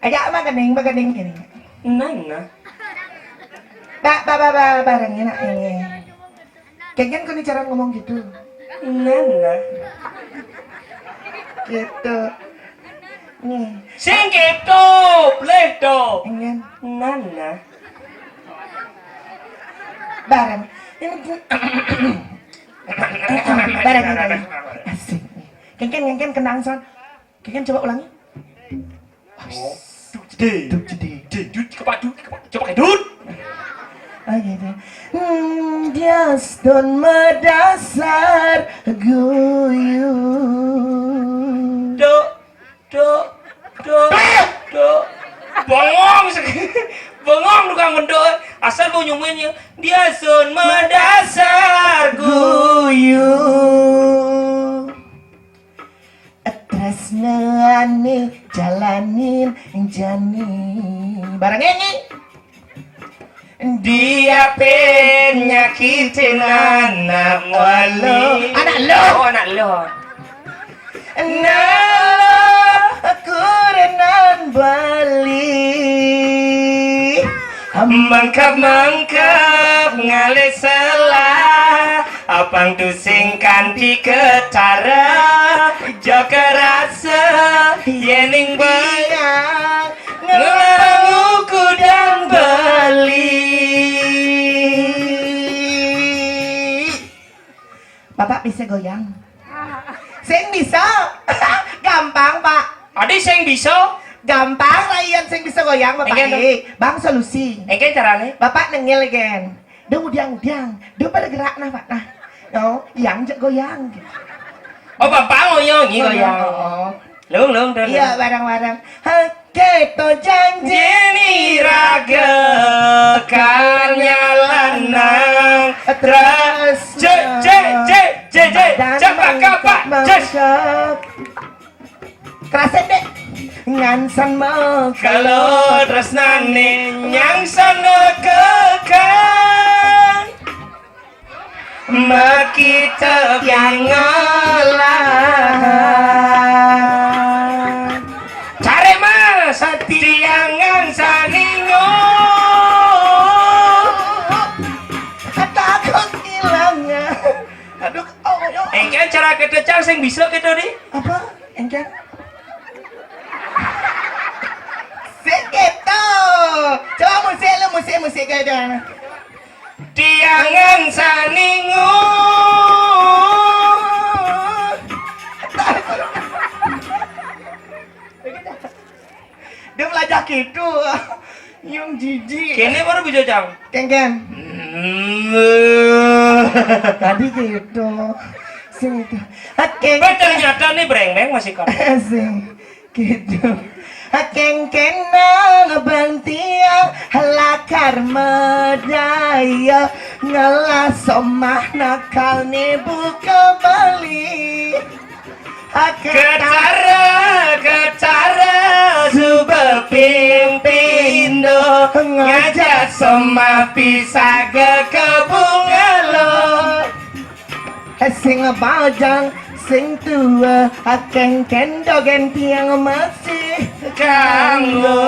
Agak maganing gini. Nana. Barang enak ini. Kayaknya kau nih cara ngomong gitu. Nana. Gitu. Nih. Sing gitu, pledo. Ingin. Nana. Barang. Barang ini. Asik. Kengken kenang son. Kengken coba ulangi. Jadi. Coba kayak dud. Oh gitu. Dia stone medasar guyu. Do. Bengong tukang mendok. Asal mau nyumuinnya. Dia sun medasar Guyu. Tresnane jalanin jani. Barang ini. Dia penyakitin anak wali. Anak lo. Oh, anak lo. Nah, aku renan Bali. Mangkap ngale selah. Apang tu singkan di ketara. Jaka rasa yening bayang. Ngelanguku dan Bali. Bapak bisa goyang? Sing bisa? Gampang pak. Ada sing bisa? Gampang lah iyan sing bisa goyang bapak. Bang solusi. Engke carane? Bapak nengil gen. Dia udiang. Dia pada gerak nah pak nah. No, yang jak goyang. Oh bapak ngoyong goyang. Oh. Lung. Iya barang-barang. Keto janji Jeni raga kanya lanang terus cepat kapak kerasen deh ngansan mau kalau tresnane nyang sana kekang maki tepiang ngalah cari mas tiangan saningo takut hilangnya aduh engke cara ketecang sing bisa gitu di apa engke segitu coba musik kayak tiangan saningo dia belajar gitu yang jijik kene baru bisa cang Ken tadi gitu sing itu ternyata nih brengeng masih kan sing gitu Ken nang bantiang halakar medaya ngalah somah nakal nih buka bali Ketara Suba pimpindo ngajak semua pisaga kebungalo sing bajang sing tua akan kendogen tiang masih kanggo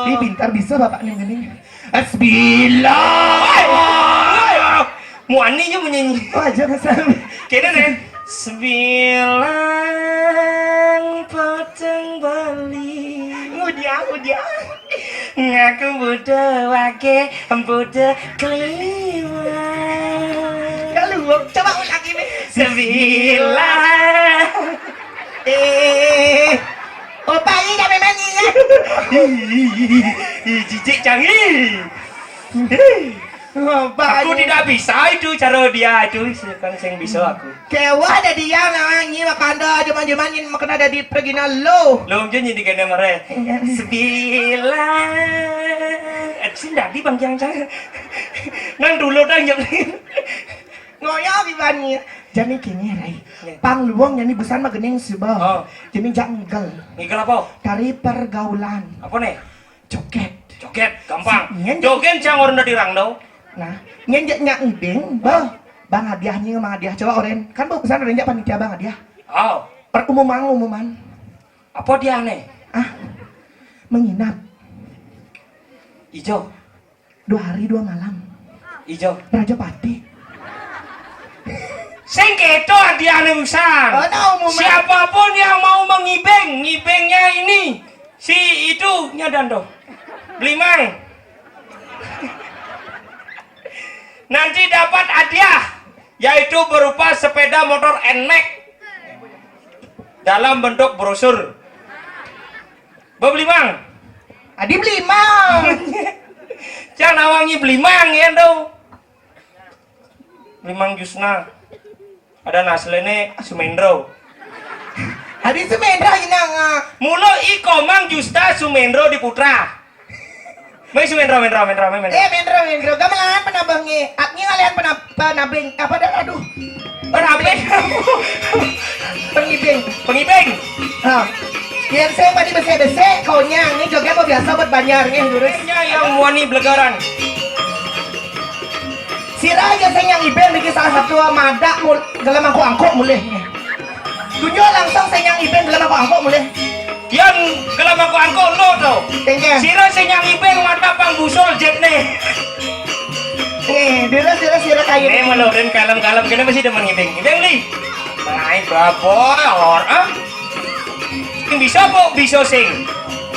Ih pintar bisa bapak nih gini Bismillah muaninya menyanyi oh aja kesal kira nih Sembilan potong Bali Udia ngaku Buddha wake Buddha kelima kalau coba ulang ini Sembilan opa ini gak memang ingat jijik canggih Aku tidak bisa itu cara dia itu kan yang bisa aku. Kewa ada dia nangi makanda jaman-jaman ini makan ada di pergi lo. Lo jadi kena mare. Sembilan. Sindadi bang yang saya. Nang dulu dah yang ngoyo bibani. Jadi kini rai. Pang luang jadi besar mah gening sebab. Jadi jangan ngigel. Ngigel apa? Dari pergaulan. Apa nih? Joget. Joget gampang. Joget jangan orang dirang dong. Nah, nyenjak nyak ngibing, bang hadiahnya mang hadiah coba oren. Kan bu pesan oren panitia bang hadiah. Oh. Umuman. Apa dia aneh? Menginap. Ijo. 2 hari 2 malam. Ijo. Raja Pati. Sengketo hadiah urusan. Siapapun yang mau ngibengnya ini si itu nyadando. Blimang. Nanti dapat hadiah yaitu berupa sepeda motor NMAX dalam bentuk brosur. Blimang. Adi Blimang. Jangan awangi Blimang ya do. Blimang Jusna. Ada naslene Sumendro. Adi Sumendro inang. Mulo ikomang Justa Sumendro di Putra. May Sumendro. Mendro. Gamelan penabangi. Atnya ngalian penabing. Apa dah aduh. Penabing. Pengibeng. Yang saya tadi bese kaunya ini joget apa biasa buat banyarnya durus. Yang wani blegaran. Sira aja saya yang ibeng bikin salah satu madak dalam angkok mulai. Tunjuk langsung saya yang ibeng dalam angkok mulai. Yang dalam angkok lo tau. Sira saya yang ibeng mata pang busol jet nih. Sira kayu. Melorin kalem-kalem kenapa sih demen ibeng? Ibeng li. Naik berapa Yang bisa po bisa sing.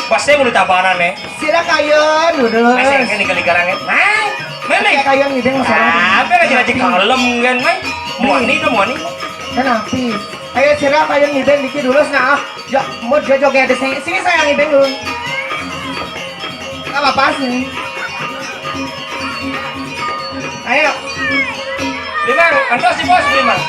Pasti mulai tabanan Sira kayu durus. Masih kan dikali-kalangin. Mana? Kayak yang ibeng masalah. Apa aja kalem kan, Mai? Muani. Kenapa? Ayo sira kayak yang ibeng dikit dulu ya mau joget di sini saya yang ibeng dulu. Apa sih? Ayo. Limang, antos si bos Limang.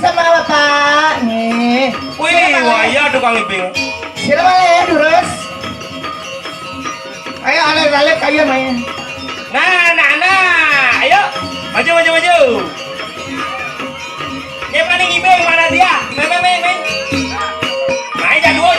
Sama bapak nih. Wih, waya tukang ibing. Sila ya durus. Ayo alet kayu main. Nah. Ayo. Maju. Yang paling ibing mana dia? Main. Main jadua.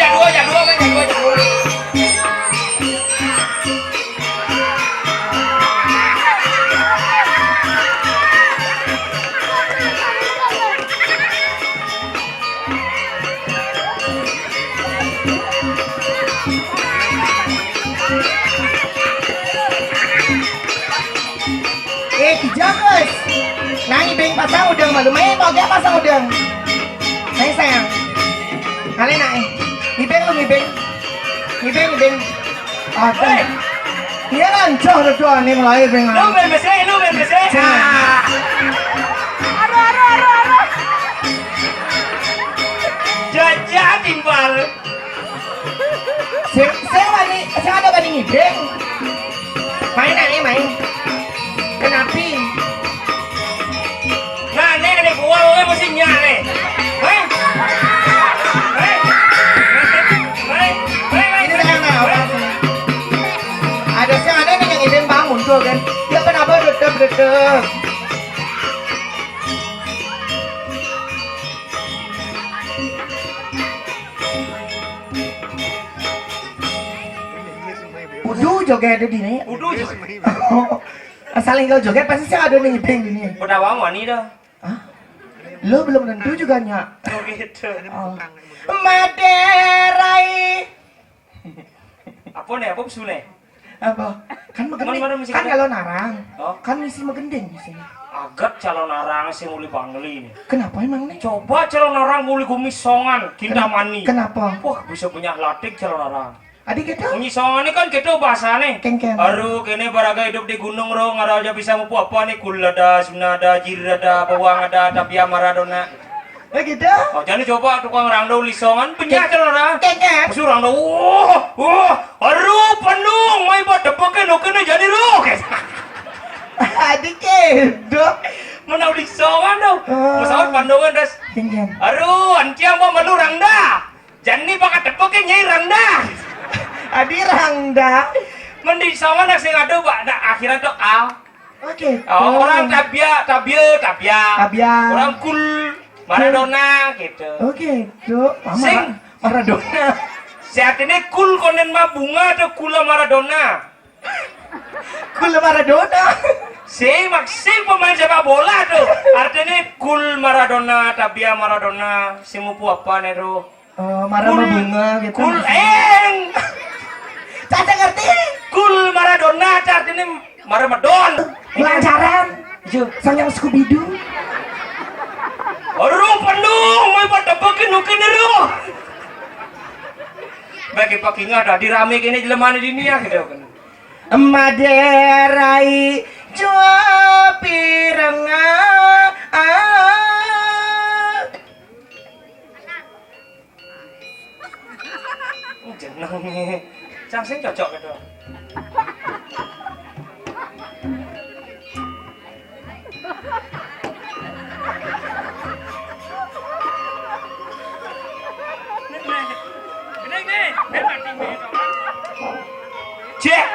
Jangan. Nang ibing pasang udang malu main mau gak pasang udang. Sayang. Kalian naik. Ibing. Ada. Iya lancar itu nih mulai ibing. Lu ben bese. Aduh. Jajah timbal. Saya ada banding ibing. Main. Kenapa? Nah, nih buah mesinnya nih. Main. Ini saya nggak apa. Ada nih yang ibing bangun tuh kan. Dia kenapa redep. joget ada di ini. Udu juga. Asal engkau joget pasti saya ada nih ping ini. Udah mau nih dah. Hah? Lo belum tentu juga nyak. Oh gitu. Oh. Maderai. Apa nih? Apa sune? Apa? Kan Mana megending. misi Kan gending? kalau narang. Oh. Kan misi megending di sini. Agak calon narang sing uli bangli nih. Kenapa emang nih? Coba calon narang uli kumisongan, kita mani. Kenapa? Wah, bisa punya latih calon narang. Adik kita? Kumisongan ini kan gitu bahasane. Ken-ken. Baru kene baraga hidup di gunung ro, ngara aja bisa mupu apa nih kul ada, suna ada, jir ada, bawang ada, tapia maradona. Gitu? Oh, jadi coba tukang rangdo lisongan punya calon narang. Ken-ken. Musuh rangdo, aru penuh, mai buat depakin kene jadi ro. Adik kita. Mana lisongan dong? Pesawat pandungan das. Ken-ken. Aduh, anciang mau melu rangda. Jani bakat depakin nyai rangda. Adik Rangda. Mending sama nak sing ado bak akhirnya tuh A. Oke. Orang tabia. Orang cool Maradona gitu. Oke, Cuk. Sing. Maradona. Saat ini cool konen mah bunga atau kula Maradona. Kula Maradona. Sing pemain sepak bola tuh. Artinya cool Maradona, tabia Maradona, sing mupu apa nih tuh? Marah bunga gitu. Cool Caca ngerti? Cool Maradona artinya Maradon. Lancaran. Sang yang Scooby-Doo. Orang penuh, mau pada pakai nukin dulu. Bagi pakai nggak ada dirame kini jelema di dunia gitu kan. Maderai jua pirenga. Jeneng nih, cangsing cocok gitu. Cek.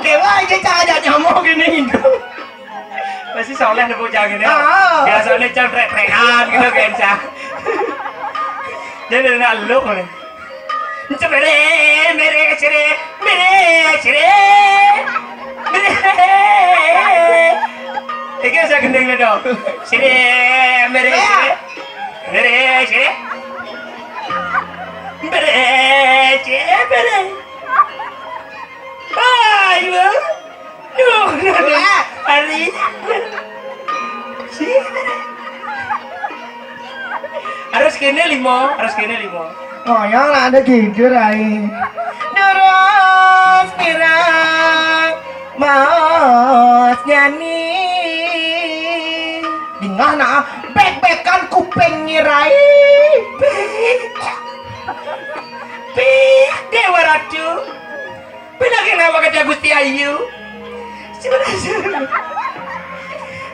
Dewa aja cara nyamuk gini. Masih soleh nih bocah gini. Ah. Biasanya cang trek-trekan gitu kan cang. Jadi nak lu nih. Mere cere. Iki saya gendeng nih dong. Mere cere. Ayo. Ali. Harus kene limo. Oh yang ada gitu Rai. Terus pirang maos nyanyi. Dingah na bek-bekan kuping nyirai. Dewa Ratu. Pindahin apa kata Gusti Ayu? Sebenarnya.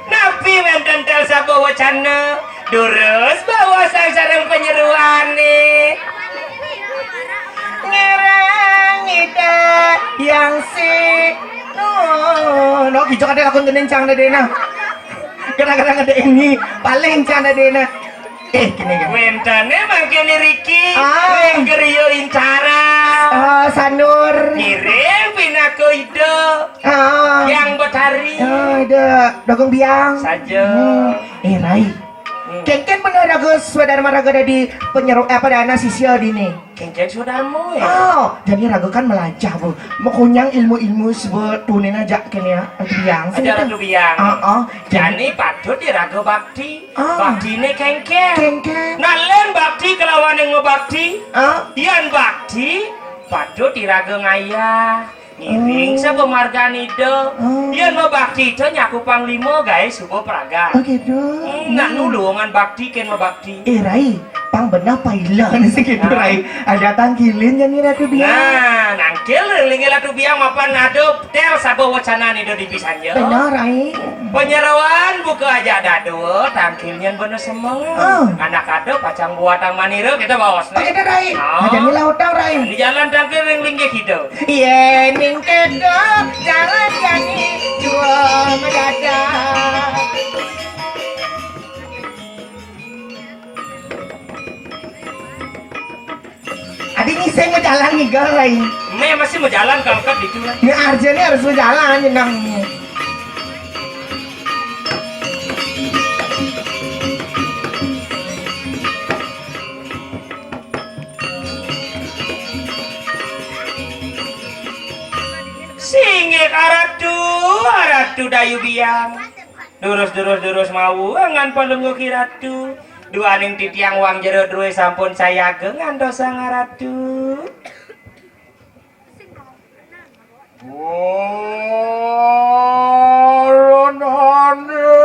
Nabi mententel sabo wacana. Durus bawa sang sarang penyeruan nih. Ngerang ida yang si. No, hijau kada lakon kencang dah dena. Kadang-kadang ada ini paling canda dena. Gini kan. Wentane mangkene Riki. Ah. Gerio Intara. Sanur. Ngirim pinako Ido. Yang Betari. Ada daging biang. Saja. Rai. Kengken bener agus saudara maraga di penyeru pada sisya dini. Kengken saudarmu ya. Oh, jadi raga kan melacah bu. Mekunyang ilmu-ilmu sebetunin aja kan ya. Biang. Aja Ratu Biang. Jadi Jani patut diraga bakti. Ah. Bakti ini kengken. kengken. Nalen bakti kelawan yang ngebakti. Ah, Yan bakti patut diraga ngayah. Ngiring sa pemargaan itu. Yan mau bakti itu nyaku panglima guys, subuh praga. gitu. Nak nulungan bakti ken mau bakti. Rai, pang benar pailan segitu Nah. Rai. Ada tangkilin yang Ratu Biang. Nah, nangkil lingi Ratu Biang mapan nado tel sabo wacana nih do dipisannya. Benar Rai. Penyeruan buka aja dado, tangkilnya bener semeng. Anak ado pacang buatan maniro kita bawas Oke nih. dah Rai. Oh. Jadi laut dah Rai. Di jalan tangkil ring gitu. Iya, ning kedok jalan nyanyi jual mendadak. saya mau jalan nih guys. Me masih mau jalan kalau kan itu lah. Ini Arja nih harus mau jalan jenang. Singe aratu dayu biang. Durus mau ngan palunggu kiratu. Dua ning titiang wang jero duwe sampun saya gengan dosa ngaratu. Oh, ronane.